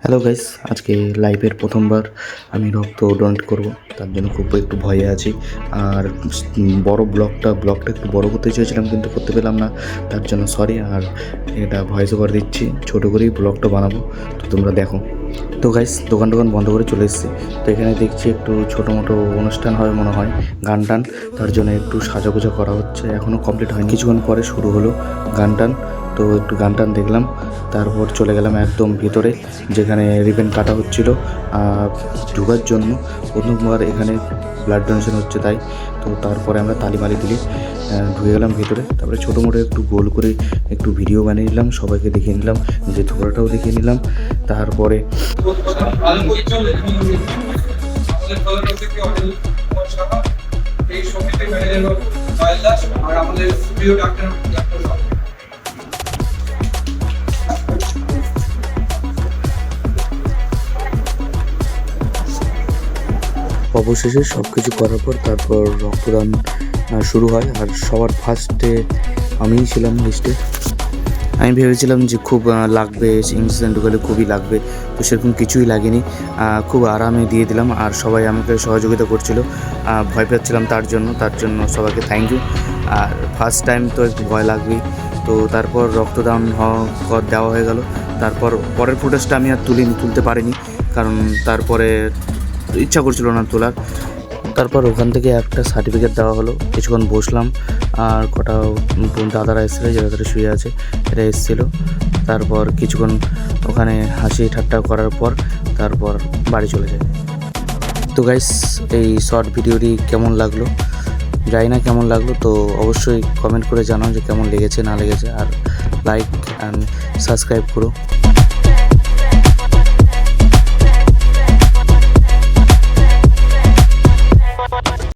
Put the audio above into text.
Hello guys, আজকে লাইভের প্রথমবার আমি রক্ত ডোনেট করব, তার জন্য খুব একটু ভয়ে আছি। আর বড় ব্লগটা একটু বড় করতে চেয়েছিলাম কিন্তু করতে পেলাম না, তার জন্য সরি। আর এটা ভয়েস ওভার দিচ্ছি, ছোটো করেই ব্লগটা বানাবো, তো তোমরা দেখো। তো গাইস, দোকান বন্ধ করে চলে এসেছি। তো এখানে দেখছি একটু ছোটো মোটো অনুষ্ঠান হবে মনে হয়, গান টান, তার জন্য একটু সাজাগোজা করা হচ্ছে, এখনও কমপ্লিট হয়নি। কিছুক্ষণ পরে শুরু হলো গান টান। তো একটু গান টান দেখলাম, তারপর চলে গেলাম একদম ভিতরে, যেখানে রিবেন কাটা হচ্ছিল ঢোকার জন্য। প্রথমবার এখানে ব্লাড ডোনেশন হচ্ছে তাই। তো তারপরে আমরা তালিমালি দিলে ঢুকে গেলাম ভিতরে। তারপরে ছোটো মোটো একটু গোল করে একটু ভিডিও বানিয়ে নিলাম, সবাইকে দেখিয়ে নিলাম, যে থোড়াটাও দেখিয়ে নিলাম। তারপরে এই সমিতি ম্যানেজার জয়েল দাস আর আমাদের প্রিয় ডাক্তার অবশেষে সব কিছু করার পর তারপর রক্তদান শুরু হয়। আর সবার ফার্স্টে আমিই ছিলাম লিস্টে। আমি ভেবেছিলাম যে খুব লাগবে, ইঞ্জেকশন ঢুকালে খুবই লাগবে, তো সেরকম কিছুই লাগেনি, খুব আরামে দিয়ে দিলাম। আর সবাই আমাকে সহযোগিতা করছিল, ভয় পাচ্ছিলাম তার জন্য সবাইকে থ্যাংক ইউ। আর ফার্স্ট টাইম তো একটু ভয় লাগবেই। তো তারপর রক্তদান দেওয়া হয়ে গেল। তারপর পরের ফুটেজটা আমি আর তুলতে পারিনি, কারণ তারপরে ইচ্ছা করছিল না তোলার। তারপর ওখান থেকে একটা সার্টিফিকেট দেওয়া হলো, কিছুক্ষণ বসলাম। আর কটা দাদারা এসেছিলো, যে দাদারা শুয়ে আছে এরা এসেছিলো। তারপর কিছুক্ষণ ওখানে হাসি ঠাট্টা করার পর তারপর বাড়ি চলে যায়। তো গাইস, এই শর্ট ভিডিওটি কেমন লাগলো জানি না, কেমন লাগলো তো অবশ্যই কমেন্ট করে জানাও যে কেমন লেগেছে না লেগেছে। আর লাইক অ্যান্ড সাবস্ক্রাইব করো।